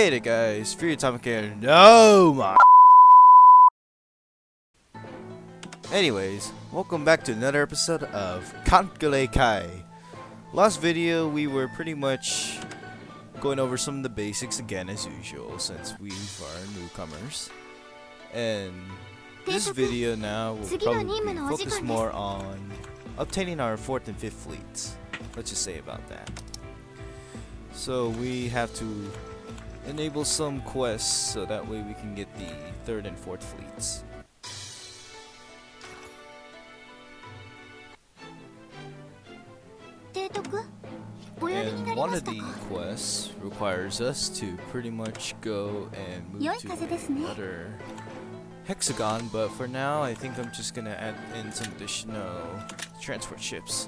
Hey there guys, for your atomic here. No my. Anyways, welcome back to another episode of Kancolle Kai. Last video we were pretty much going over some of the basics again as usual since we are newcomers. And this video now will probably focus more on obtaining our 4th and 5th fleets. Let's just say about that. So we have to enable some quests so that way we can get the 3rd and 4th fleets. And one of the quests requires us to pretty much go and move to another hexagon, but for now I think I'm just gonna add in some additional transport ships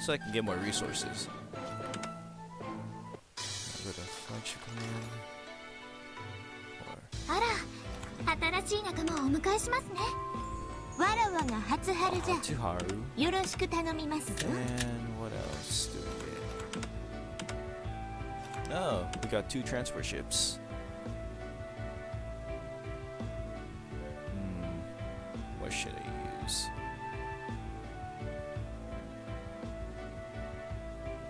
so I can get more resources. And what else do we get? Oh, we got 2 transport ships. What should I use?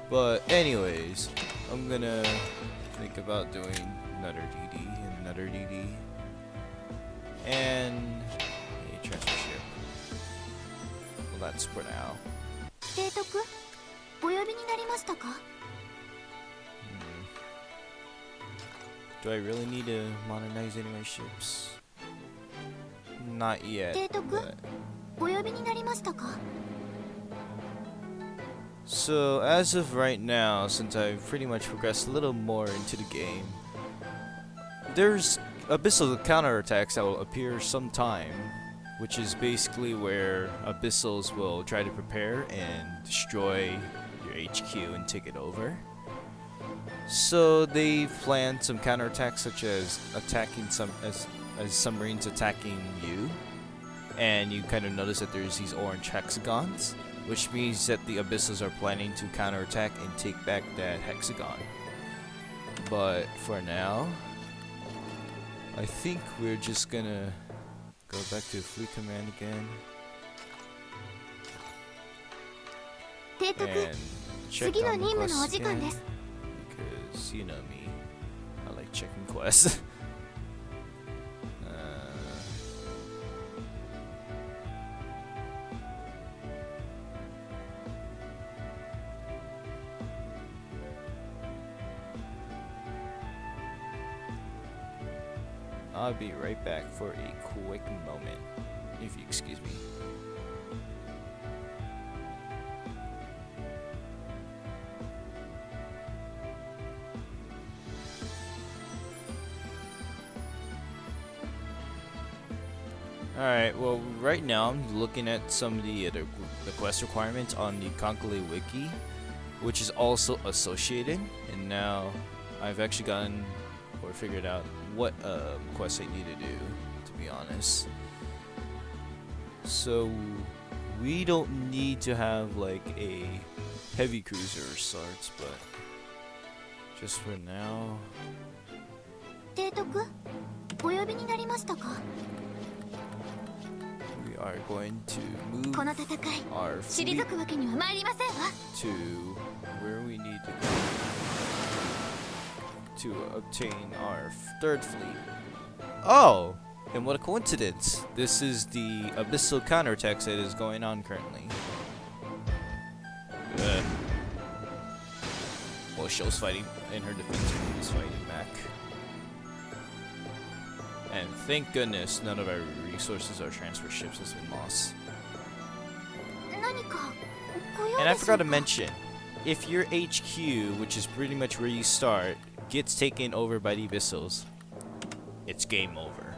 But anyways, I'm gonna think about doing another DD and another DD and a transfer ship. Well, that's for now. Do I really need to modernize any of my ships? Not yet, but... So, as of right now, since I've pretty much progressed a little more into the game, there's Abyssal Counterattacks that will appear sometime, which is basically where Abyssals will try to prepare and destroy your HQ and take it over. So they've planned some counterattacks such as attacking as submarines attacking you, and you kind of notice that there's these orange hexagons, which means that the Abyssals are planning to counterattack and take back that hexagon. But for now, I think we're just gonna go back to Fleet Command again and check on the quests again, because you know me, I like checking quests. I'll be right back for a quick moment, if you excuse me. Alright, well right now I'm looking at some of the quest requirements on the Kancolle Wiki, which is also associated, and now I've actually gotten or figured out what quests I need to do, to be honest. So we don't need to have like a heavy cruiser or sorts, but just for now. We are going to move our fleet to where we need to go to obtain our 3rd fleet. Oh! And what a coincidence! This is the Abyssal Counterattacks that is going on currently. Well, Shell's fighting in her defense group is fighting back. And thank goodness none of our resources or transfer ships has been lost. And I forgot to mention, if your HQ, which is pretty much where you start, gets taken over by the Abyssals, it's game over.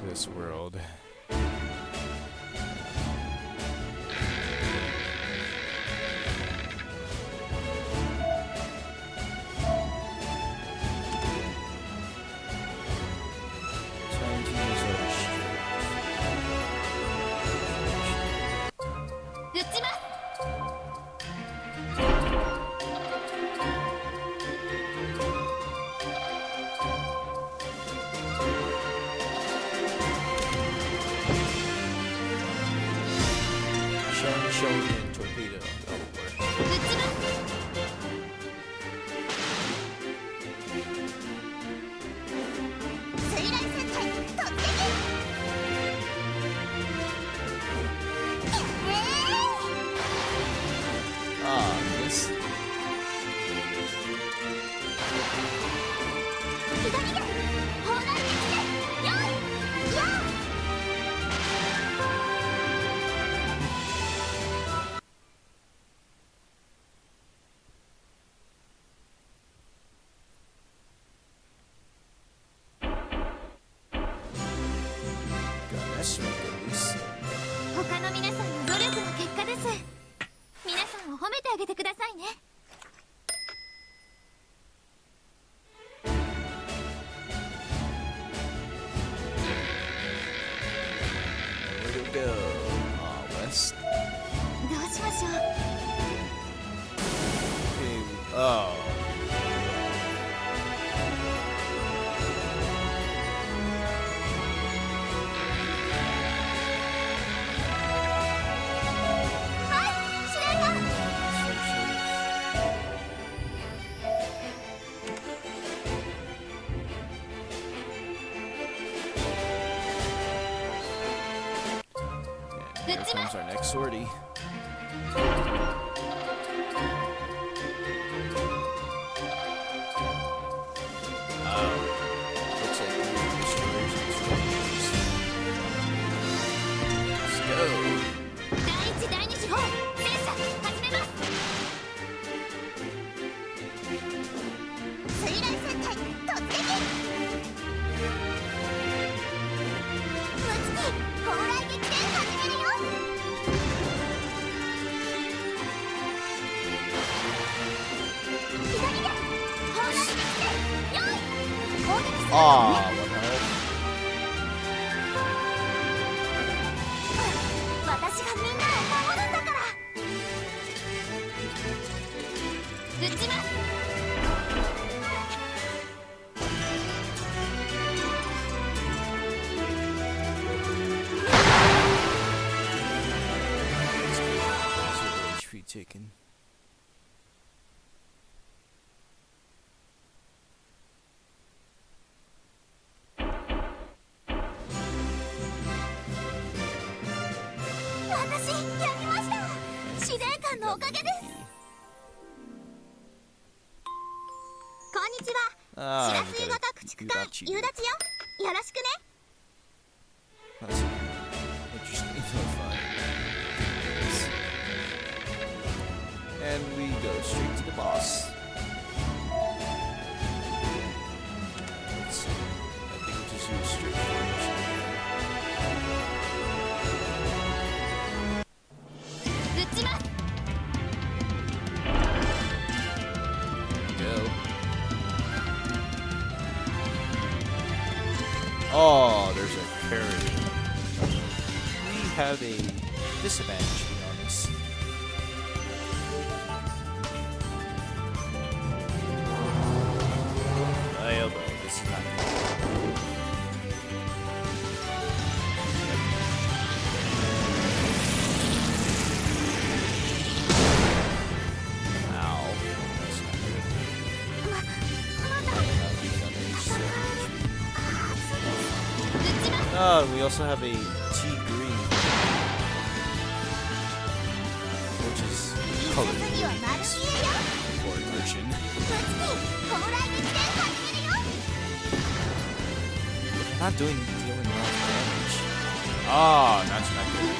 This world. matchmake at least. 他の皆さんの努力の結果です。皆さんを褒めてあげてくださいね。Where to go? West. どうしましょう。 Okay. Oh. Here comes our next sortie. Looks like the destroyers Let's go. 第一第二手法戦車始めます。水雷戦隊突撃。無月砲雷撃戦始めるよ。左で砲雷撃戦用意。攻撃するわね。what the hell? 私がみんなを守るんだから。撃ちます。HP taken. 私やりました。司令官のおかげです。こんにちは。しらすい型駆逐艦夕立よ。よろしくね。 That's interesting. Fine. And we go straight to the boss. Let's see. I think we'll just use straight formation again. 撃ちます。 Go. Oh, there's a carry. We have a disadvantage, to be honest. Oh boy, this is not good. Ow. That's not good. Oh, we also have a tea green, which is colored for version. Not doing dealing enough damage. Ah, that's not good.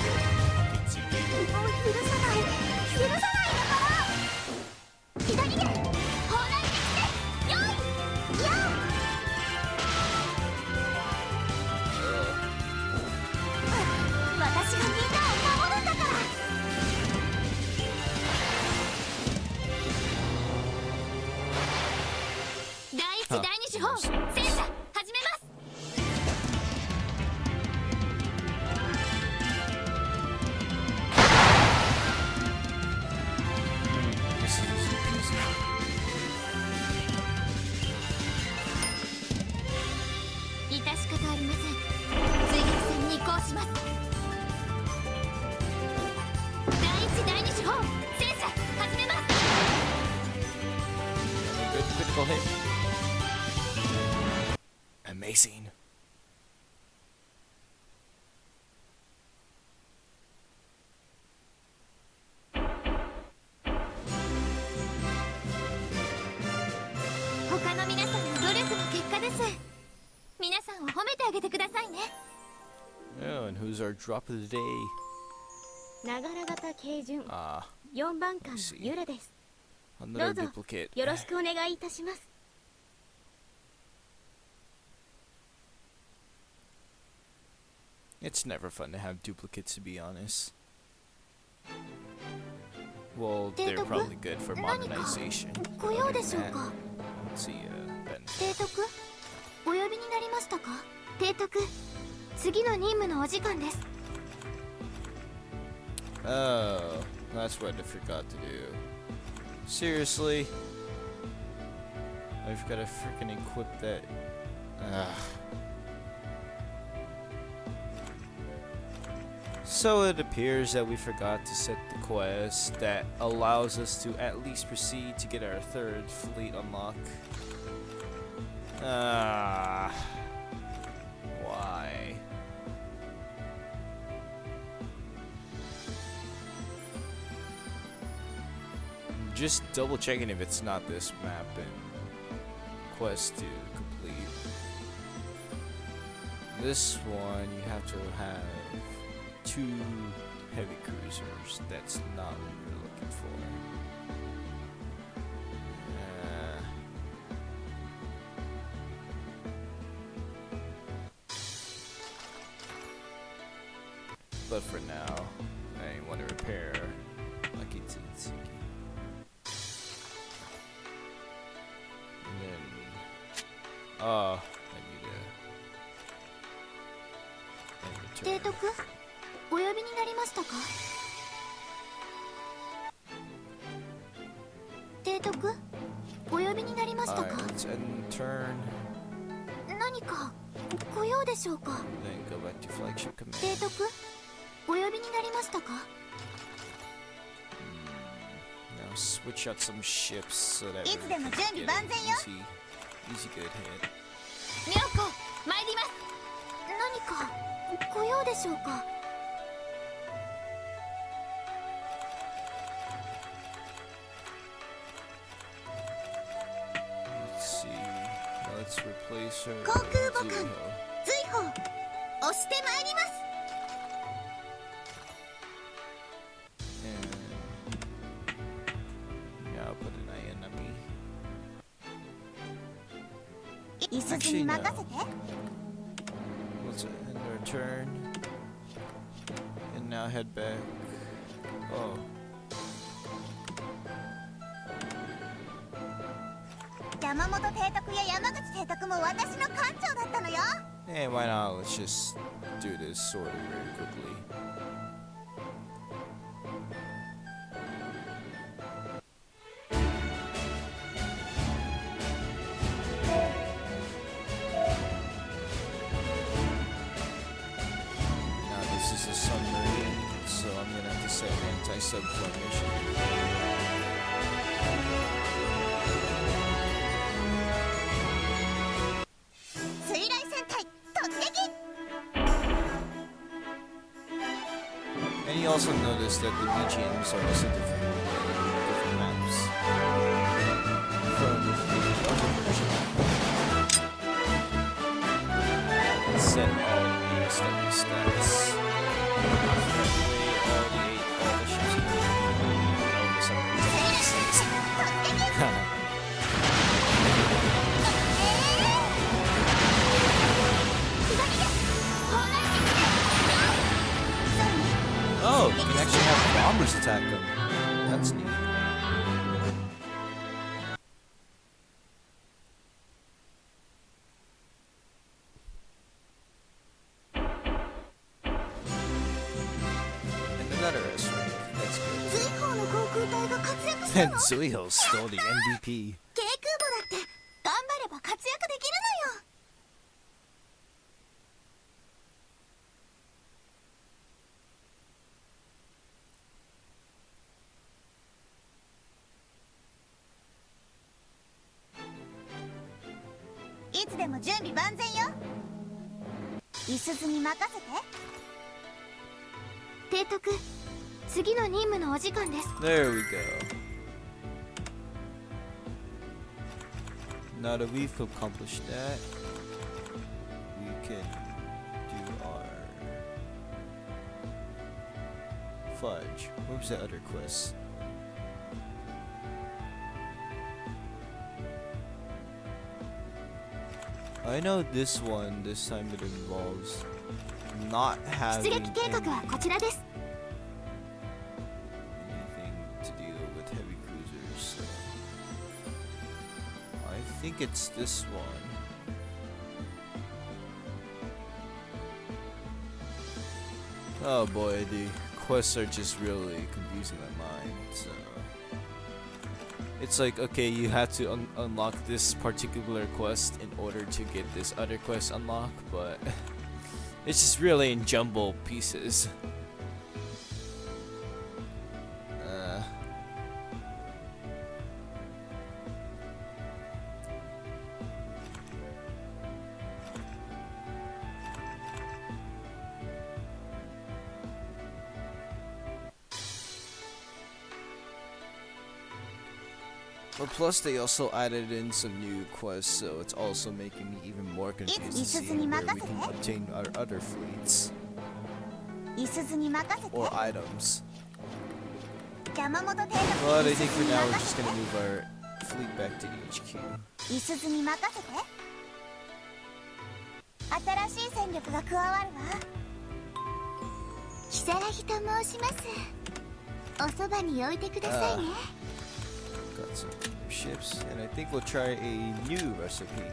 This is easy. 致し方ありません。追撃戦に移行します。第一第二手法戦車始めます。 Good critical hit. Amazing. 他の皆さんの努力の結果です。皆さんを褒めてあげてくださいね。 Oh, and who's our drop of the day? ながら型軽順 Ah, 4番艦のユラです。 another どうぞ duplicate. よろしくお願いいたします。It's never fun to have duplicates, to be honest. Well, they're probably good for modernization. Other than that, let's see, benefit. 提督お呼びになりましたか？提督次の任務のお時間です。 Oh, that's what I forgot to do. Seriously? I've got to freaking equip that. So it appears that we forgot to set the quest that allows us to at least proceed to get our third fleet unlock. Why? Just double checking if it's not this map and quest to complete. This one you have to have 2 heavy cruisers. That's not what you're looking for. But for now, I want to repair Akitsuki. And then, I need a return. 提督お呼びになりましたか？提督お呼びになりましたか？ Alright, let's end turn. 何かご用でしょうか？ Then go back to flagship command. 提督お呼びになりましたか？ Now switch out some ships so that いつでも準備万全よ。 easy good hit. ミョウコ参ります。何かご用でしょうか？ Let's see. Let's replace her. 航空母艦 Zuho. 随砲押してまいります。 And yeah, I'll put an enemy. いすずに任せて。 Let's end our turn. And now head back. Oh. 山本提督や山口提督も私の艦長だったのよ。 Hey, why not? Let's just do this sortie very quickly. Now this is a submarine, so I'm gonna have to set anti-sub formation. And you also notice that the BGMs are also different maps from the other version. Set all the stats. All the ships in the submarines. Oh, you can actually have bombers attack them. That's neat. And another S rank. That's good. 随砲の航空隊が活躍した And の。 Zuiho stole the MVP. 軽空母だって頑張れば活躍できるのよ。 いつでも準備万全よ。いすずに任せて。提督、次の任務のお時間です。 There we go. Now that we've accomplished that, we can do our fudge. What was the other quest? I know this one, this time it involves not 出 having 撃計画はこちらです anything to deal with heavy cruisers. So I think it's this one. Oh boy, the quests are just really confusing my mind. So it's like, okay, you have to unlock this particular quest in order to get this other quest unlocked, but it's just really in jumble pieces. But plus they also added in some new quests, so it's also making me even more confused to see where we can obtain our other fleets いすずに任せて or items. 山本邸宅 But I いす think ず for に now we're 任 just せて gonna move our fleet back to HQ. いすずに任せて新しい戦力が加わるわ如月と申しますおそばに置いてくださいね Got some new ships, and I think we'll try a new recipe.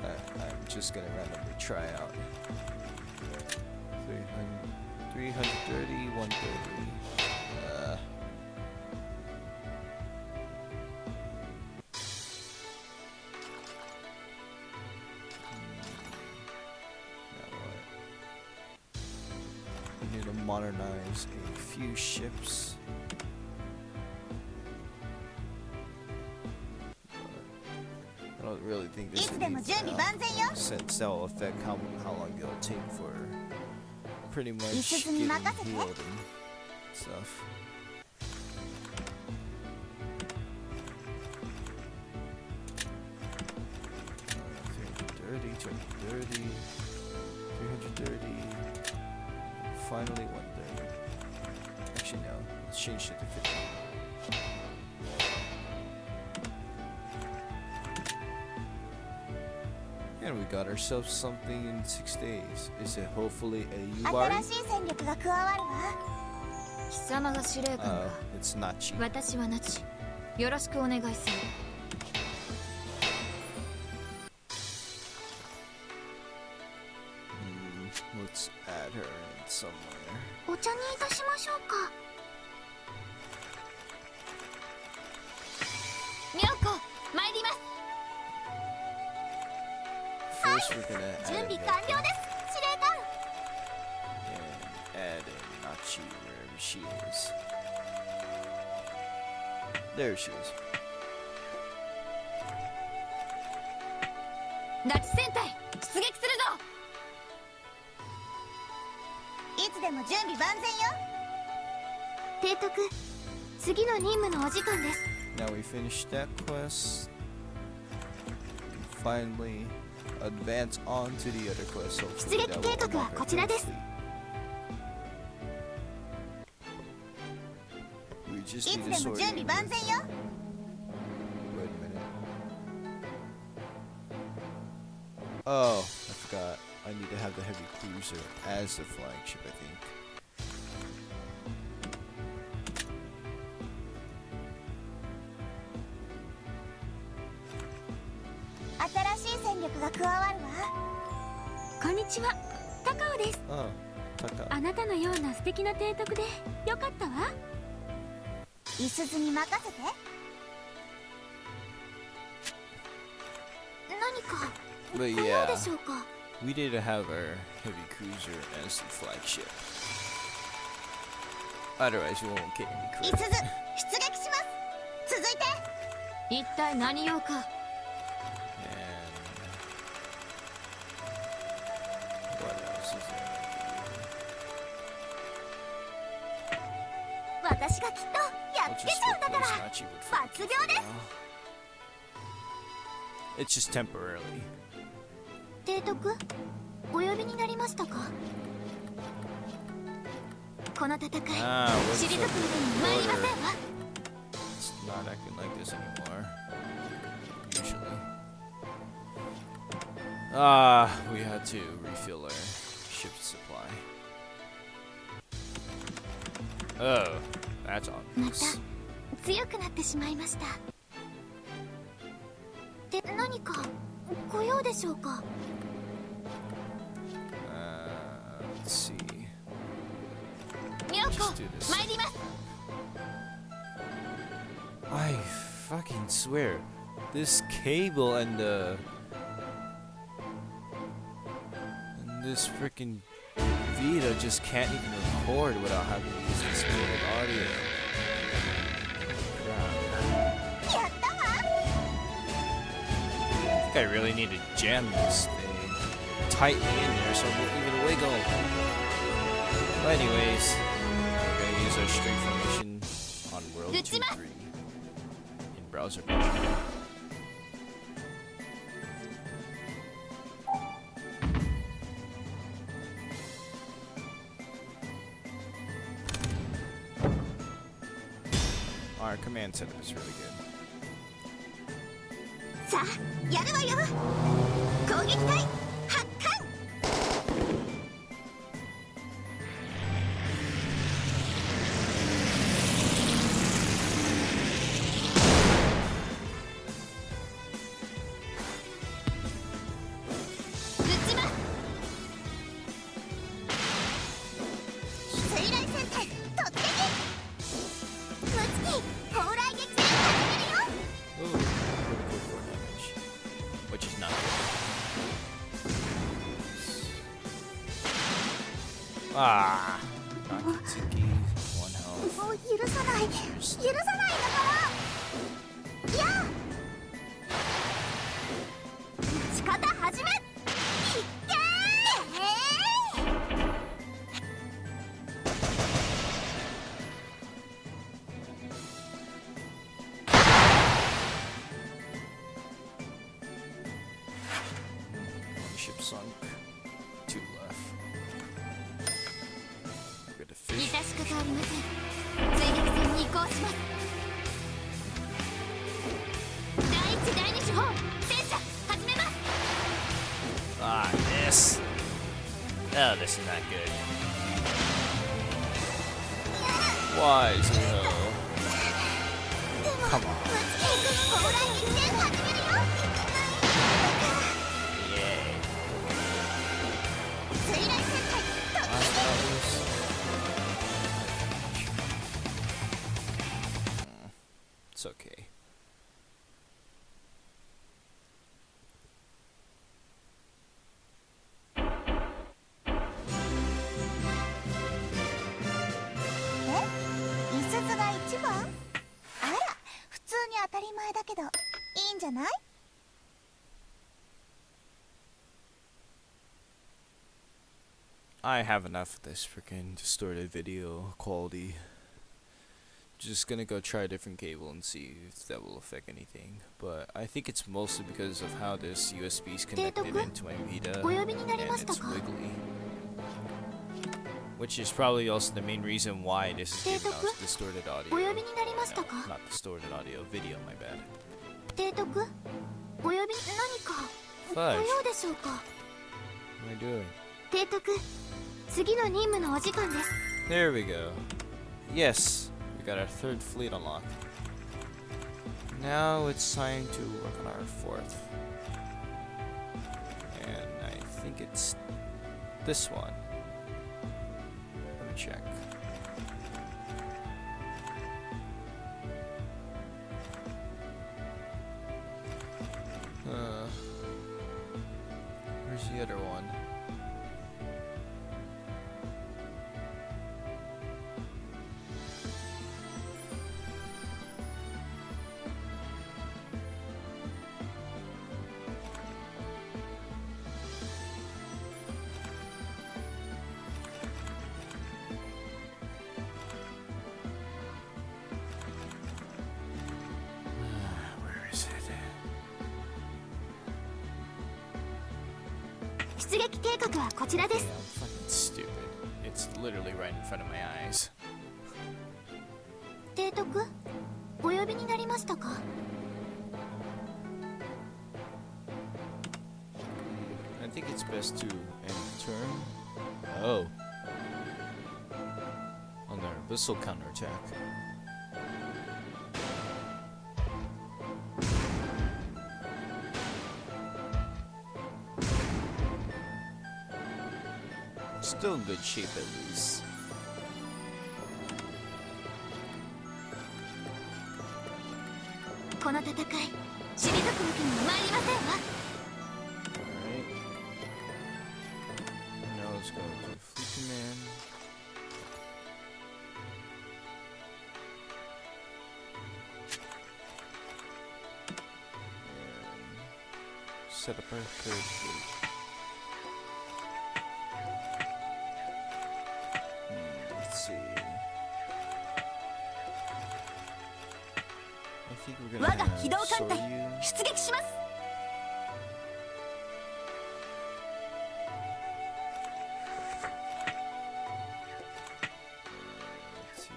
I'm just gonna randomly try out 330, 130. Now what? We need to modernize a few ships. I don't really think this いつ will でも be 準備万全よ since that will affect how long it'll take for pretty much いすず getting に任せて healed and stuff. Uh, 330, 230, 330, finally 130. Actually no, let's change it to 50. And we got ourselves something in 6 days. Is it hopefully a Yubari? 新しい戦力が加わるわ貴様が司令官か It's not cheap. 私はナチよろしくお願いする Let's add her in somewhere. お茶にいたしましょうかみょうこ参ります First, we're gonna 準 add 備 in 完了です司令官 and add in Nachi wherever she is. There she is. ナチ戦隊出撃するぞいつでも準備万全よ提督次の任務のお時間です Now we finished that quest. We can finally advance on to the other quest. Hopefully that will 出撃計画は unlock our こちらです fleet. We い just つ need で to も sort 準 in 備万 with- 全よ Wait a minute. Oh, I forgot. I need to have the heavy cruiser as the flagship, I think. Oh, Taka. あなたのような素敵な提督でよかったわいすずに任せて何か But 不要 yeah, でしょうか we need to have our heavy cruiser as the flagship. Otherwise, we won't get any い credit. すず出撃します続いて一体何用か And what else is there? 私がきっとや I'll っつけ just ちゃうんだから replace Nachi with Fuki 抜 for 業です now. It's just temporarily. 提督お呼びになりましたかこの戦い Ah, 退く what's わけ the に参りませんわ It's not acting like this anymore. Usually. Ah, we had to refill our Battleship supply. Oh, that's ま obvious. た強くなってしまいました。で、何かご用でしょうか。Let's see. ミョコ Just do this. 参ります。 I fucking swear, this cable and this freaking Vita just can't even record without having to use distorted audio. Crap. やったわ。 I think I really need to jam this thing tightly in there so it won't even wiggle. But anyways, we're gonna use our straight formation on World 撃ちます。 2-3 in browser version. Our command setup is really good. さあ、やるわよ。攻撃隊発艦。撃ちます。水雷戦隊突撃。無月砲雷撃戦始めるよ。 Ooh, critical core damage, which is not good. Ah, not Kitsuki, 1 health. もう許さない許さないんだから。やあ撃ち方始め。いっけOne ship sunk, 2 left. We're gonna 致 fish. し方ありません。追撃戦に移行します。第一第二手法戦車始めます。 Ah, this. Oh, this is not good. Why, Zuho? でも Come on. 無月砲雷撃戦始めるよ。 Yay. 水雷戦隊突 Last 撃。 hours. It's okay.「いすずが一番」あら、普通に当たり前だけどいいんじゃない？ I have enough of this freaking distorted video quality. Just gonna go try a different cable and see if that will affect anything. But I think it's mostly because of how this USB is connected into my Vita お呼びになり and ました it's か？ wiggly. Which is probably also the main reason why this is giving out distorted audio. お呼びになりましたか？ No, not distorted audio, video, my bad. 提督、お呼び何かご Fudge. 用でしょうか？ What am I doing? 提督、次の任務のお時間です。 There we go. Yes, we got our 3rd fleet unlocked. Now it's time to work on our 4th. And I think it's this one. Let me check. Where's the other one? Where is it? 出撃計画はこちらで Yeah, す。 I'm fucking stupid. It's literally right in front of my eyes. 提督、お呼びになりましたか？ I think it's best to end the turn Oh. On their Abyssal Counterattack. Still in good shape at least. この戦い、退くわけには参りませんわ。 Alright. Now let's go to Fleet Command. And set up our third fleet. Let's see. I think we're gonna 我が機動 have 艦隊 Sortie. 出撃します。 Let's see.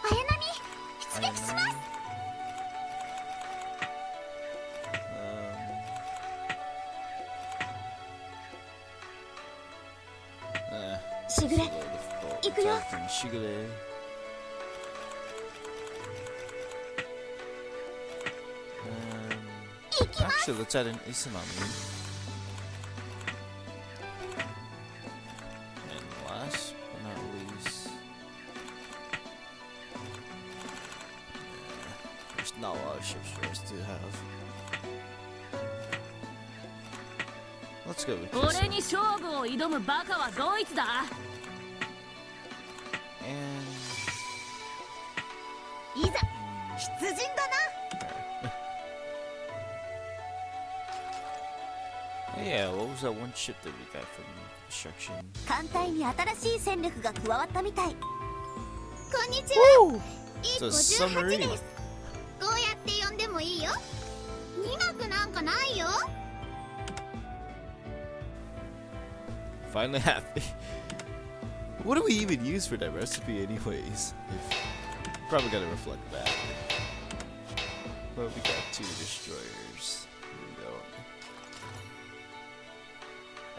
綾波出撃します。 しぐれ、行くよ。 Shigure. Actually, let's add an Isanami. And last but not least, there's not a lot of ships for us to have. Let's go with 俺 this. に勝負を挑むバカはどいつだ And いざ出陣だな。 yeah, what was that one ship that we got from construction? 艦隊に新しい戦力が加わったみたい。こんにちは。It's a 158 submarine. です。こうやって呼んでもいいよ。苦くなんかないよ。 Finally happy. What do we even use for that recipe anyways? Probably gotta reflect back. But we got 2 destroyers. Here we go.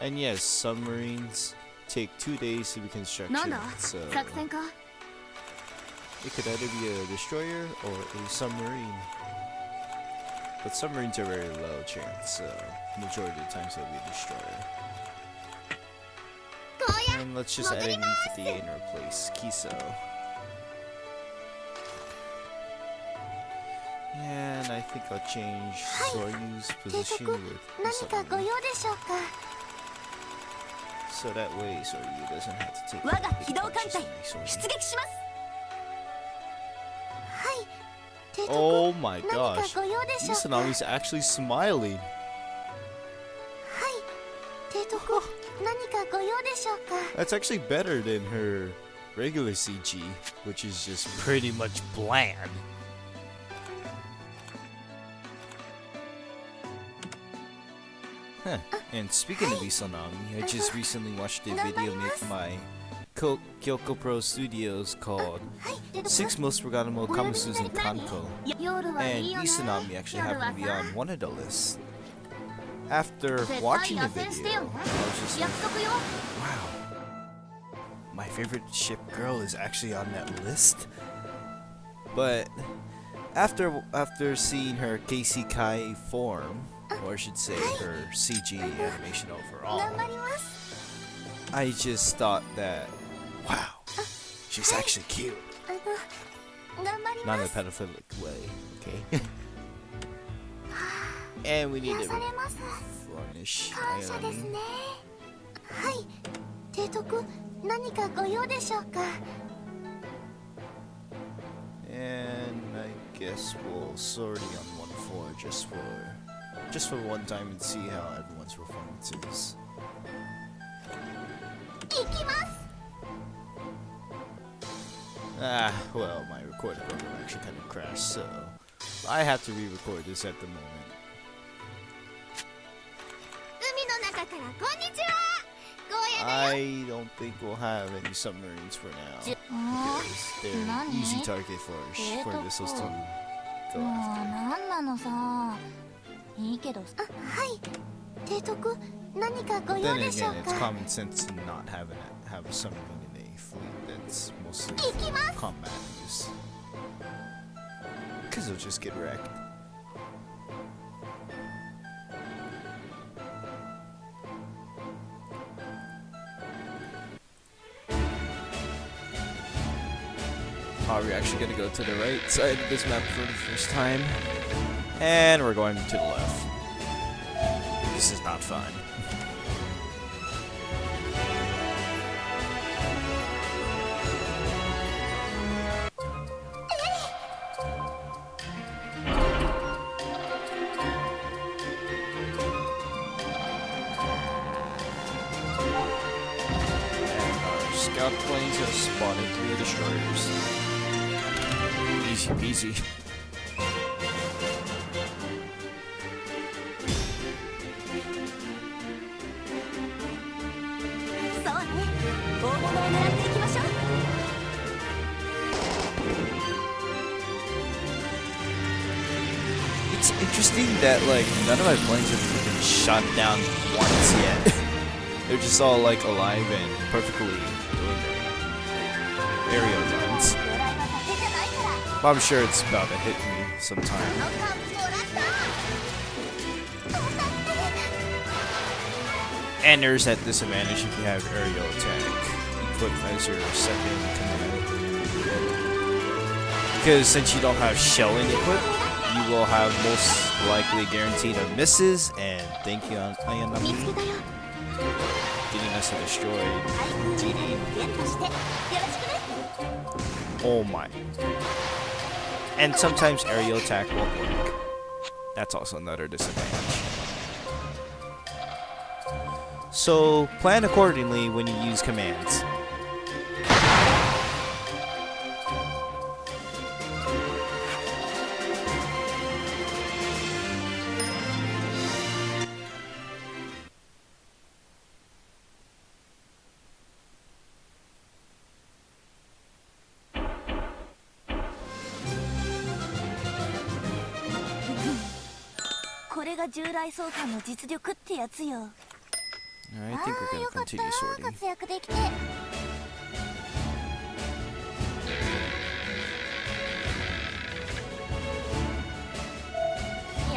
And yes, submarines take 2 days to be constructed. なんだ So 作戦か it could either be a destroyer or a submarine. But submarines are very low chance, so majority of the times it'll be a destroyer. こうや And let's just add an E58 and replace Kiso. And I think I'll change Soryu's 提 position 督 with 何かご Isanami. 用でしょうか。 So that way Soryu doesn't have to take 我が big 機動艦 punches 隊 like Soryu. 出撃します。はい。提督 Oh my 何か gosh. ご用でしょうか。 Isanami's actually smiling. はい。提督何かご用でしょうか。 That's actually better than her regular CG, which is just pretty much bland. Huh. And speaking of Isanami, I just recently watched a video made by Kyoko Pro Studios called はい。提督 6 Most Forgettable Kamasus in Kanko. 夜はいい And よね。 Isanami actually 夜は happened to be さ on one of the lists. After 絶対 watching the 優先してよ video, ね I was just 約 like, 束よ wow, my favorite ship girl is actually on that list. But after seeing her kckai form, or I should say her CG animation overall, 頑張ります。 I just thought that, wow, she's actually cute. 頑張り Not ま in a す。 pedophilic way, okay? And we need 癒 to されます。 replenish 感謝です Ayami. ね。はい。提督何かご用でしょうか。 And I guess we'll Sortie on 1-4 just for one time and see how everyone's performance is. 行きます。 Ah, well, my recording program actually kind of crashed, so I have to re-record this at the moment. 海の中からこんにちは。ゴーヤだよ。 I don't think we'll have any submarines for now じ because they're an 何 easy target for missiles to go もう after. なんなのさ。いいけど。あ、はい。提督何かご Then 用でしょ again, う it's か。 common sense to not have a submarine in a fleet that's mostly 行きます。 combat use. Because it'll just get wrecked. Are we actually gonna go to the right side of this map for the first time? And we're going to the left. This is not fun. And our scout planes have spotted 3 destroyers. Easy peasy. It's interesting that like none of my planes have been shot down once yet. They're just all like alive and perfectly doing their aerial runs. But I'm sure it's about to hit me sometime. And there's that disadvantage if you have aerial attack equipped as your second command. Because since you don't have shelling equipped, you will have most likely guaranteed of misses, and thank you, Ayanami, getting us a destroyed DD. Oh my. And sometimes aerial attack won't work. That's also another disadvantage. So plan accordingly when you use commands. I think we're gonna continue sorting. 活躍できて。や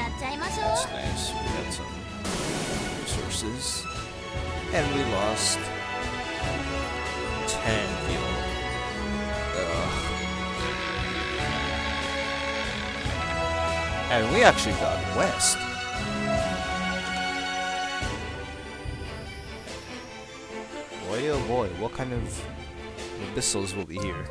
っちゃいましょう。 That's nice. We had some resources. And we lost 10 fuel. And we actually got west. Boy oh boy, what kind of abyssals will be here?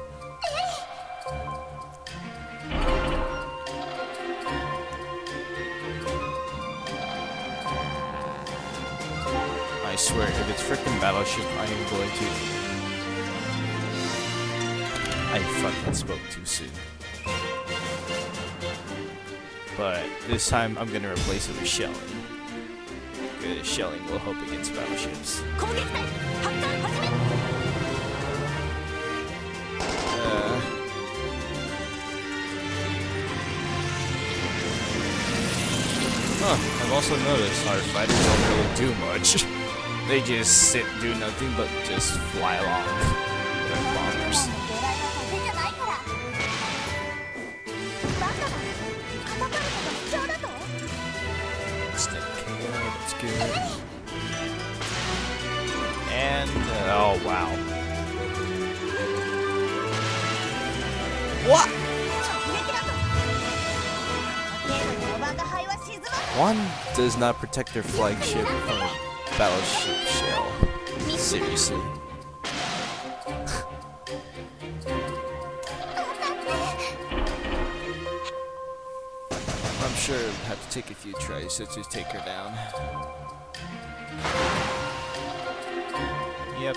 I swear, if it's frickin' Battleship, I am going to... I fucking spoke too soon. But this time, I'm gonna replace it with shelling. Because shelling will help against battleships. I've also noticed our fighters don't really do much. They just sit, do nothing, but just fly along like bombers. That's good. And, oh wow. What? One does not protect their flagship from a battleship shell. Seriously. I'm sure it'll have to take a few tries to just take her down. Yep.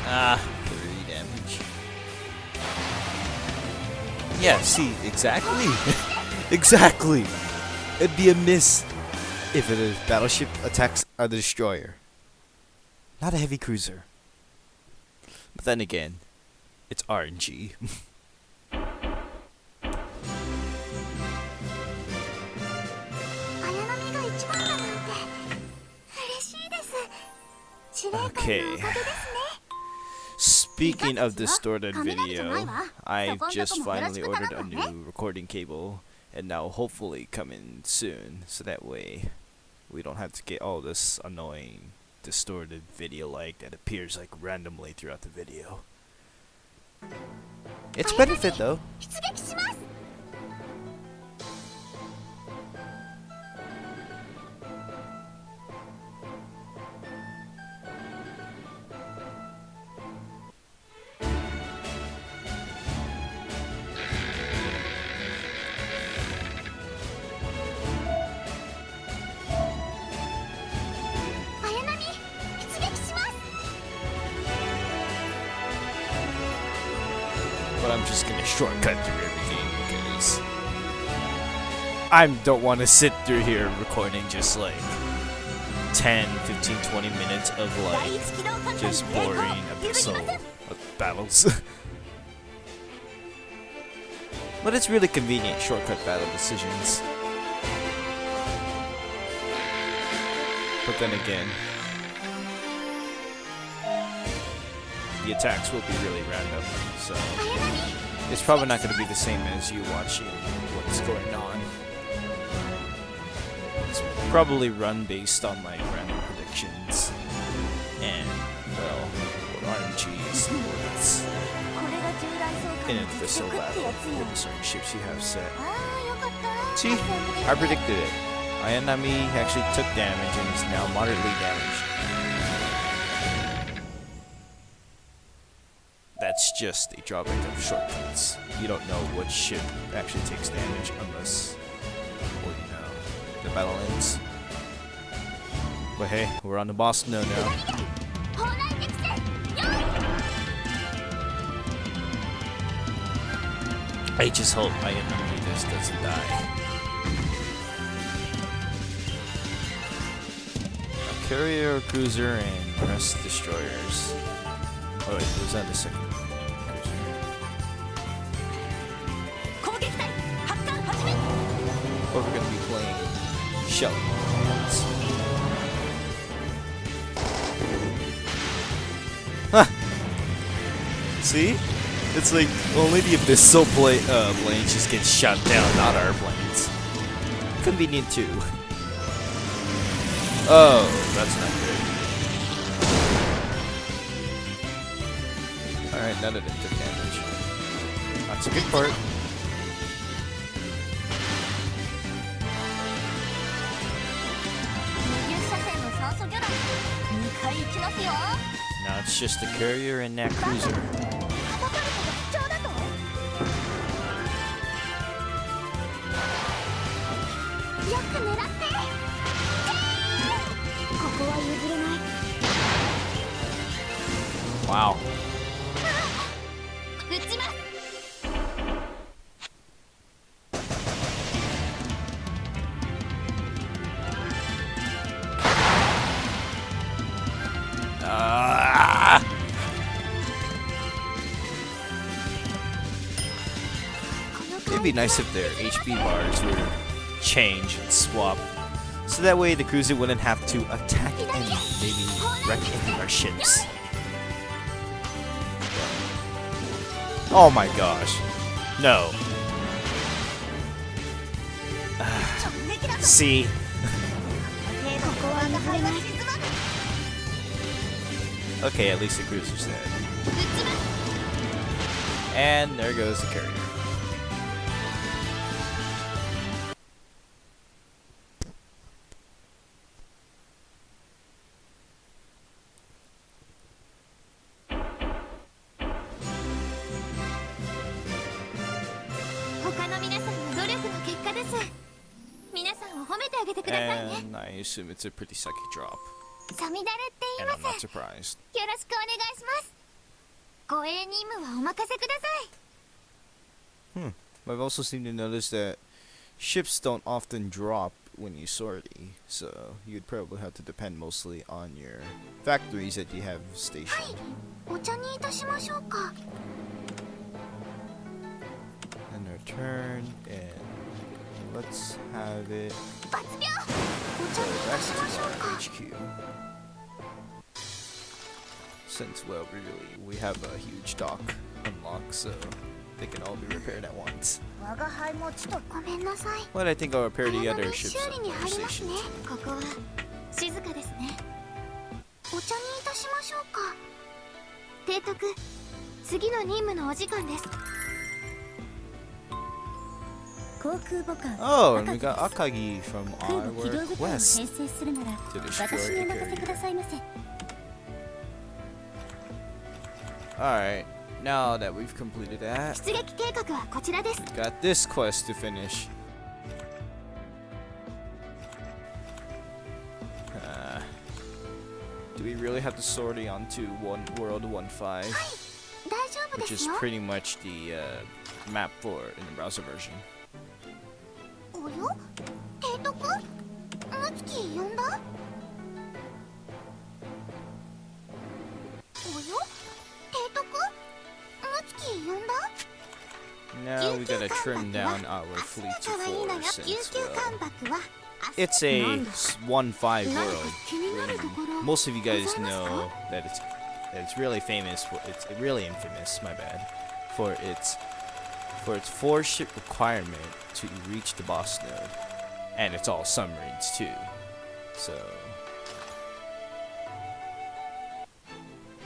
Ah, 30 damage. Yeah, see, exactly. Exactly. It'd be a miss. if it is battleship attacks a destroyer, not a heavy cruiser. But then again, it's RNG. 綾波が一番だなんて嬉しいです。司令官のおかげですね。 Speaking of distorted video, I've just finally ordered a new recording cable, and now hopefully coming soon, so that way we don't have to get all this annoying distorted video like that appears like randomly throughout the video. It's benefit though. 出撃します。 But I'm just gonna shortcut through everything because I don't want to sit through here recording just like 10, 15, 20 minutes of like just boring episode of battles. But it's really convenient shortcut battle decisions. But then again, the attacks will be really random, so it's probably not going to be the same as you watching what's going on. It's probably run based on like random predictions and, well, what RNG's bullets in an abyssal battle with the certain ships you have set. See, I predicted it. Ayanami actually took damage and is now moderately damaged. That's just a drawback of shortcuts. You don't know which ship actually takes damage unless, well, you know, the battle ends. But hey, we're on the boss now. I just hope Ayanami just doesn't die. A carrier, cruiser, and rest destroyers. Oh wait, was that the second cruiser? Or we're gonna be playing Shell. Huh! See? It's like only the Abyssal planes just get shot down, not our planes. Convenient too. Oh, that's not good. Alright, none of them took damage. That's a good part. Now it's just the carrier and that cruiser. Wow. It'd be nice if their HP bars would change and swap, so that way the cruiser wouldn't have to attack and maybe wreck any of our ships. Oh my gosh. No. See? Okay, at least the cruiser's dead. And there goes the carrier. And I assume it's a pretty sucky drop. And I'm not surprised. I've also seemed to notice that ships don't often drop when you sortie, so you'd probably have to depend mostly on your factories that you have stationed. お茶にいたしましょうか。 And return, and let's have it バツ秒。お茶にい go た back しましょう to か。 our HQ. Since, well, we have a huge dock unlocked, so they can all be repaired at once. 我が輩もちとごめんなさい。 But I think I'll repair the 早 other めに ships 修理 on に our 入りますね。 station. ここは静かですね。お茶にいたしましょうか。提督、次の任務のお時間です。航空母艦 Oh, and we got Akagi from 空母機動 our 部隊を編 quest 成するなら to 私 destroy に the お任せくだ carrier. さいませ。 Alright, now that we've completed that, 出撃計画はこちらです。 got this quest to finish. Do we really have to sortie onto World 1.5, 大丈夫で which す is よ。 pretty much the map for in the browser version? およ、提督、ムツキ呼んだ？およ、提督、ムツキ呼んだ？ Now we gotta trim down our fleet to 可愛いのよ。 4 since, 救急 well, 艦爆は it's a 1.5 何か world. 気になるところ Most of you guys ございますか？ know that it's really famous for it's really infamous, my bad, for its 4 ship requirement to reach the boss node, and it's all submarines too. So,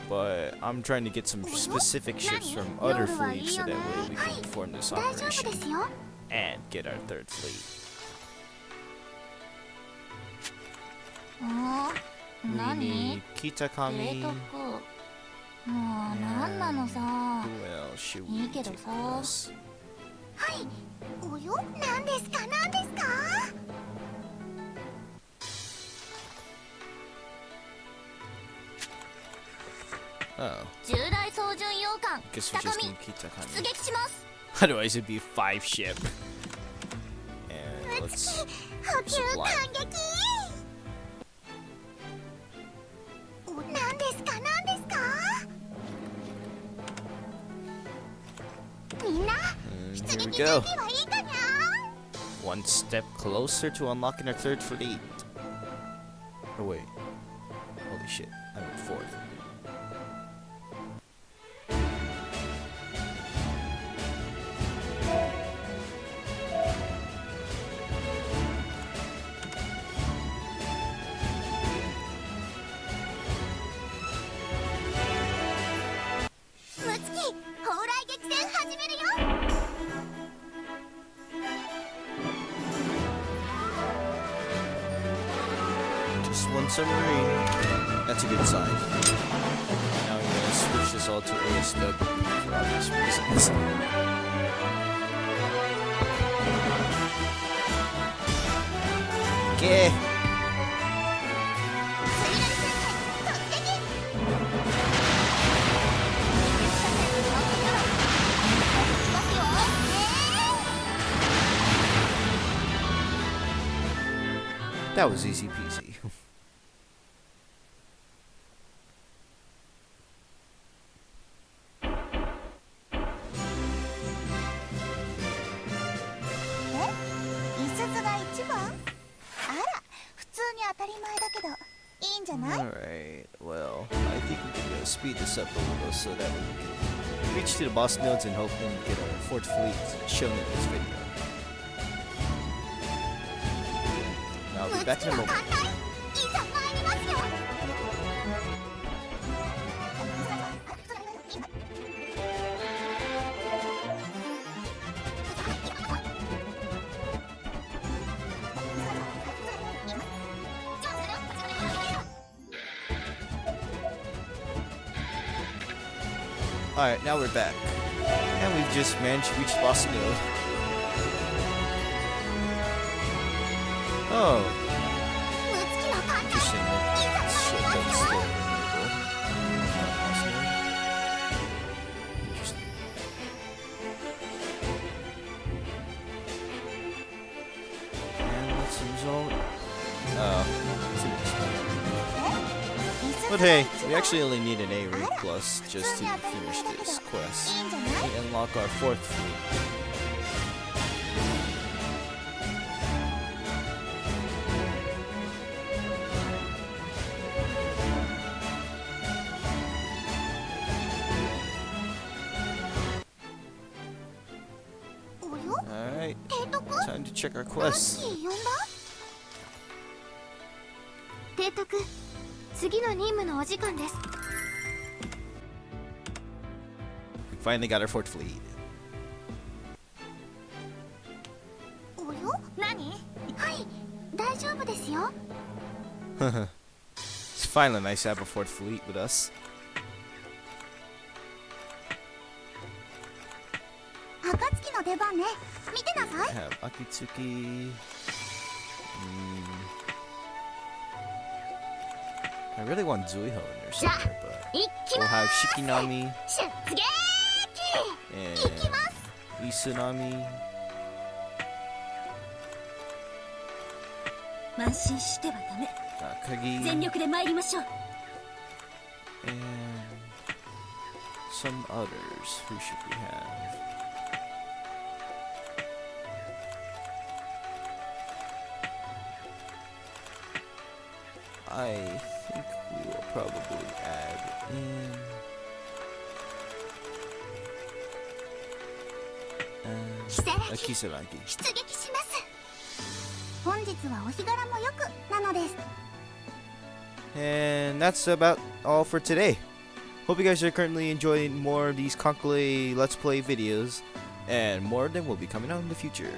but I'm trying to get some specific ships from other fleets so that way we can perform this 大丈夫 operation ですよ。 and get our 3rd fleet. うん、 We 何？ need 提 Kitakami. 督。もう何なのさ。 Who else should we いいけど take さ。 with us? はい。およ、何ですか何ですか？ Oh, 従来操縦洋艦 guess we 北 just 上 need Kitakami. 出撃します。 Otherwise, it'd be 5 ship. And let's 補給 supply. 感激。何ですか何ですか？みんな、 And 出 here 撃 we 準 go. 備はいいかにゃ？ One step closer to unlocking our 3rd fleet. Oh wait. Holy shit. I'm at 4th. Just one submarine. That's a good sign. Now we're gonna switch this all to ASW for obvious reasons. Okay. That was easy peasy. Alright, well, I think we can speed this up a little so that we can reach to the boss nodes and hopefully get our 4th fleet shown in this video. Now I'll be back in a moment. Alright, now we're back. And we've just managed to reach boss node. Oh. Interesting. Shit, that's still available. Boss node. Interesting. And let's resolve But hey, we actually only need an A rank plus just to finish this quest. We unlock our 4th fleet. Alright, time to check our quests. 提督、次の任務のお時間です。 We finally got our 4th fleet. およ？何？はい、大丈夫ですよ。 It's finally nice to have a 4th fleet with us. 暁の出番ね。見てなさ I い。 have Akitsuki. I really want Zuiho in there somewhere, but 行き we'll ま have ーす。 Shikinami 出撃！ and 行きます。 Isunami. 慢心してはダメ。 Akagi 全力で参りましょう。 and some others. Who should we have? I think we will probably add in Kisaragi. 出撃します。本日はお日柄も良くなのです。 And that's about all for today. Hope you guys are currently enjoying more of these Kancolle Let's Play videos, and more of them will be coming out in the future.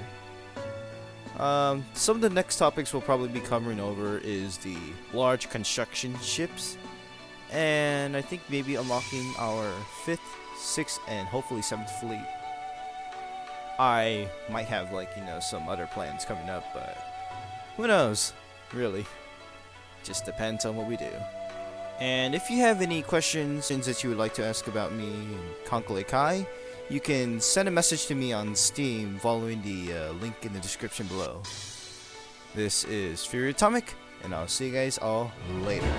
Some of the next topics we'll probably be covering over is the large construction ships, and I think maybe unlocking our 5th, 6th, and hopefully 7th fleet. I might have, like, you know, some other plans coming up, but who knows, really. Just depends on what we do. And if you have any questions that you would like to ask about me and Kancolle Kai, you can send a message to me on Steam following the link in the description below. This is Fury Atomic, and I'll see you guys all later.